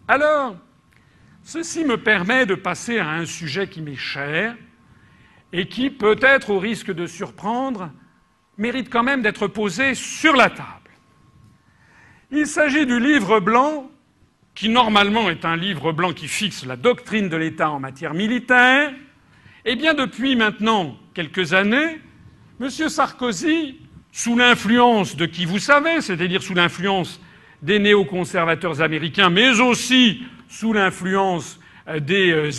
Alors, ceci me permet de passer à un sujet qui m'est cher et qui, peut-être au risque de surprendre, mérite quand même d'être posé sur la table. Il s'agit du livre blanc, qui normalement est un livre blanc qui fixe la doctrine de l'État en matière militaire. Eh bien, depuis maintenant quelques années, M. Sarkozy, sous l'influence de qui vous savez, c'est-à-dire sous l'influence des néoconservateurs américains, mais aussi sous l'influence des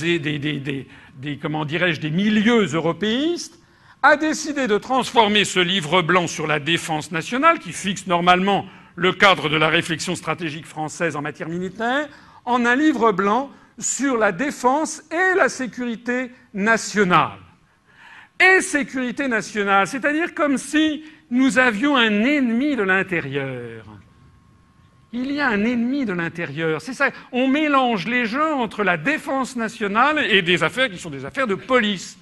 milieux européistes, a décidé de transformer ce livre blanc sur la défense nationale, qui fixe normalement le cadre de la réflexion stratégique française en matière militaire, en un livre blanc sur la défense et la sécurité nationale. Et sécurité nationale, c'est-à-dire comme si nous avions un ennemi de l'intérieur. Il y a un ennemi de l'intérieur. C'est ça. On mélange les gens entre la défense nationale et des affaires qui sont des affaires de police.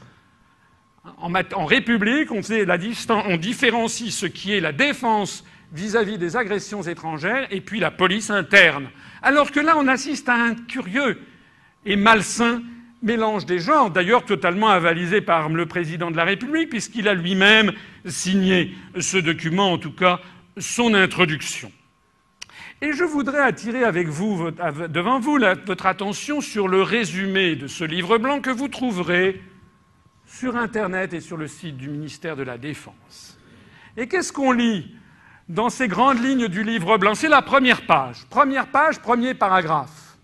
En République, on différencie ce qui est la défense vis-à-vis des agressions étrangères et puis la police interne. Alors que là, on assiste à un curieux et malsain mélange des genres, d'ailleurs totalement avalisé par le président de la République, puisqu'il a lui-même signé ce document, en tout cas son introduction. Et je voudrais attirer devant vous votre attention sur le résumé de ce livre blanc que vous trouverez sur Internet et sur le site du ministère de la Défense. Et qu'est-ce qu'on lit dans ces grandes lignes du livre blanc? C'est la première page. Première page, premier paragraphe.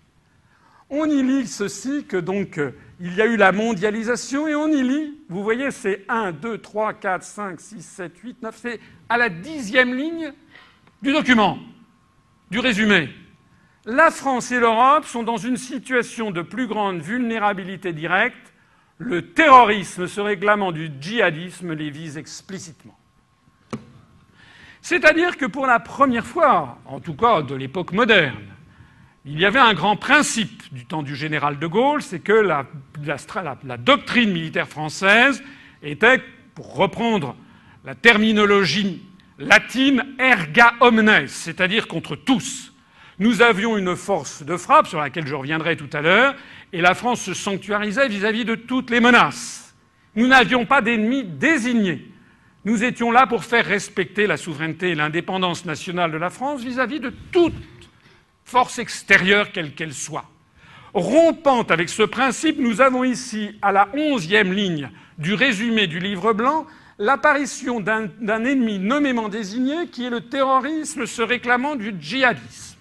On y lit ceci, que donc il y a eu la mondialisation, et on y lit, vous voyez, c'est 1, 2, 3, 4, 5, 6, 7, 8, 9, c'est à la 10e ligne du document, du résumé. La France et l'Europe sont dans une situation de plus grande vulnérabilité directe. Le terrorisme se réclamant du djihadisme les vise explicitement. C'est-à-dire que pour la première fois, en tout cas de l'époque moderne, il y avait un grand principe du temps du général de Gaulle, c'est que la doctrine militaire française était, pour reprendre la terminologie latine, erga omnes, c'est-à-dire contre tous. Nous avions une force de frappe, sur laquelle je reviendrai tout à l'heure, et la France se sanctuarisait vis-à-vis de toutes les menaces. Nous n'avions pas d'ennemis désignés. Nous étions là pour faire respecter la souveraineté et l'indépendance nationale de la France vis-à-vis de toute force extérieure, quelle qu'elle soit. Rompant avec ce principe, nous avons ici, à la 11e ligne du résumé du livre blanc, l'apparition d'un ennemi nommément désigné qui est le terrorisme se réclamant du djihadisme.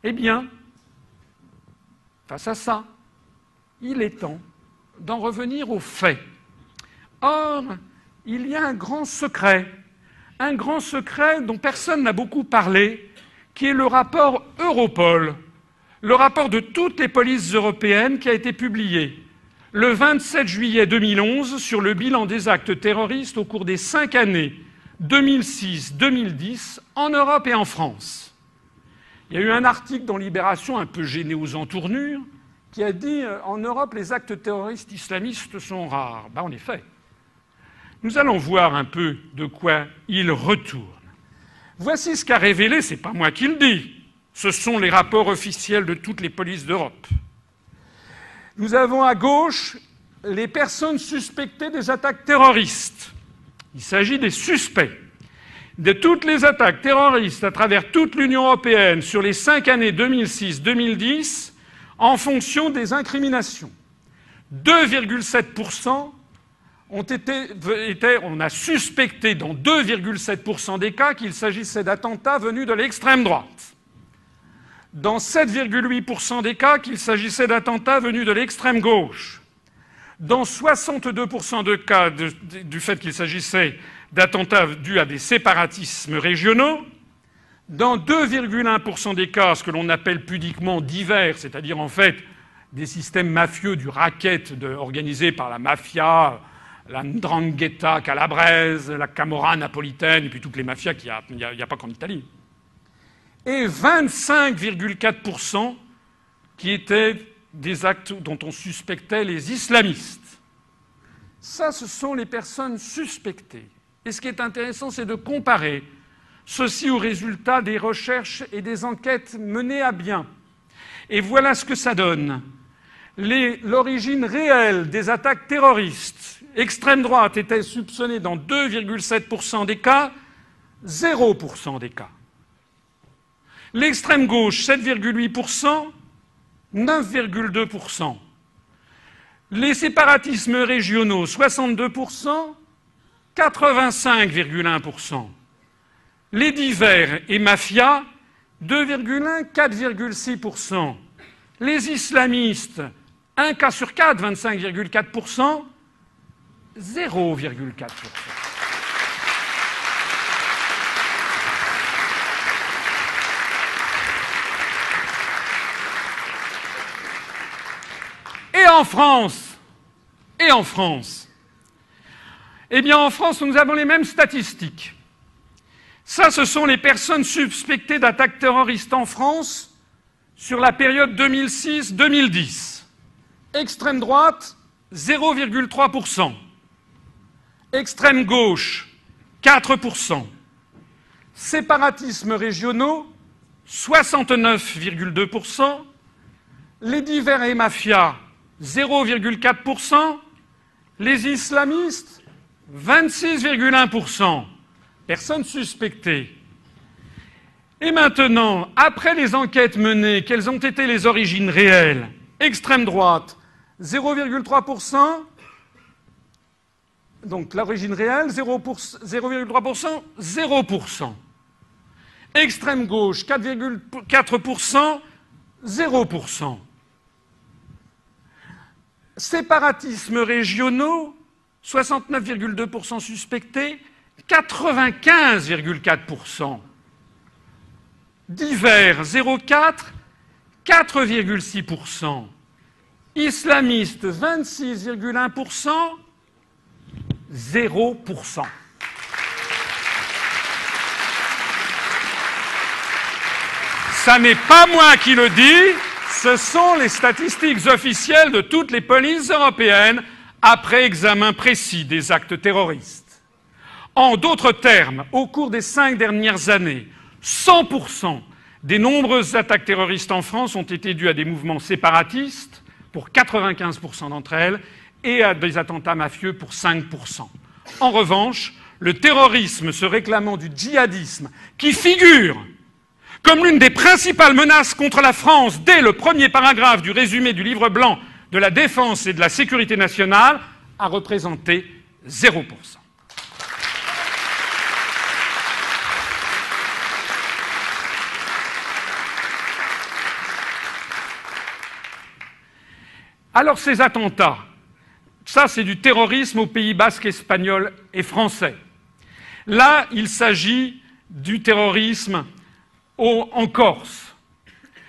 Eh bien, face à ça, il est temps d'en revenir aux faits. Or, il y a un grand secret dont personne n'a beaucoup parlé, qui est le rapport Europol, le rapport de toutes les polices européennes qui a été publié le 27 juillet 2011 sur le bilan des actes terroristes au cours des 5 années 2006-2010 en Europe et en France. Il y a eu un article dans Libération, un peu gêné aux entournures, qui a dit « En Europe, les actes terroristes islamistes sont rares ». En effet. Nous allons voir un peu de quoi il retourne. Voici ce qu'a révélé, ce n'est pas moi qui le dis, ce sont les rapports officiels de toutes les polices d'Europe. Nous avons à gauche les personnes suspectées des attaques terroristes. Il s'agit des suspects. De toutes les attaques terroristes à travers toute l'Union européenne sur les 5 années 2006-2010, en fonction des incriminations. 2,7% on a suspecté dans 2,7% des cas qu'il s'agissait d'attentats venus de l'extrême droite. Dans 7,8% des cas qu'il s'agissait d'attentats venus de l'extrême gauche. Dans 62% de cas du fait qu'il s'agissait d'attentats dus à des séparatismes régionaux. Dans 2,1% des cas, ce que l'on appelle pudiquement divers, c'est-à-dire en fait des systèmes mafieux du racket organisé par la mafia, la 'ndrangheta calabraise, la Camorra napolitaine, et puis toutes les mafias qu'il n'y a pas qu'en Italie. Et 25,4% qui étaient des actes dont on suspectait les islamistes. Ça, ce sont les personnes suspectées. Et ce qui est intéressant, c'est de comparer Ceci au résultat des recherches et des enquêtes menées à bien. Et voilà ce que ça donne. L'origine réelle des attaques terroristes. Extrême droite était soupçonnée dans 2,7% des cas, 0% des cas. L'extrême gauche, 7,8%, 9,2%. Les séparatismes régionaux, 62%, 85,1%. Les divers et mafias, 2,1, 4,6%. Les islamistes, 1 cas sur 4, 25,4%, 0,4%. Et en France, eh bien en France, nous avons les mêmes statistiques. Ça, ce sont les personnes suspectées d'attaques terroristes en France sur la période 2006-2010. Extrême droite, 0,3%. Extrême gauche, 4%. Séparatismes régionaux, 69,2%. Les divers et mafias, 0,4%. Les islamistes, 26,1%. Personnes suspectées. Et maintenant, après les enquêtes menées, quelles ont été les origines réelles? Extrême droite, 0,3%. Donc l'origine réelle, 0,3%, 0%. Extrême gauche, 4,4%, 0%. Séparatismes régionaux, 69,2% suspectés, 95,4%. Divers, 0,4%, 4,6%. Islamistes, 26,1%, 0%. Ça n'est pas moi qui le dis, ce sont les statistiques officielles de toutes les polices européennes après examen précis des actes terroristes. En d'autres termes, au cours des 5 dernières années, 100% des nombreuses attaques terroristes en France ont été dues à des mouvements séparatistes, pour 95% d'entre elles, et à des attentats mafieux pour 5%. En revanche, le terrorisme se réclamant du djihadisme, qui figure comme l'une des principales menaces contre la France dès le premier paragraphe du résumé du livre blanc de la défense et de la sécurité nationale, a représenté 0%. Alors ces attentats, ça c'est du terrorisme au Pays basque, espagnol et français. Là, il s'agit du terrorisme en Corse.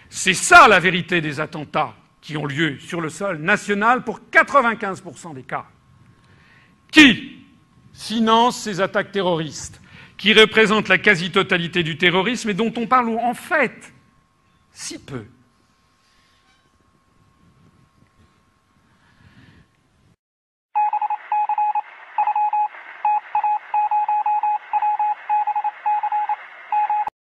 C'est ça la vérité des attentats qui ont lieu sur le sol national pour 95% des cas. Qui finance ces attaques terroristes, qui représentent la quasi-totalité du terrorisme et dont on parle en fait si peu?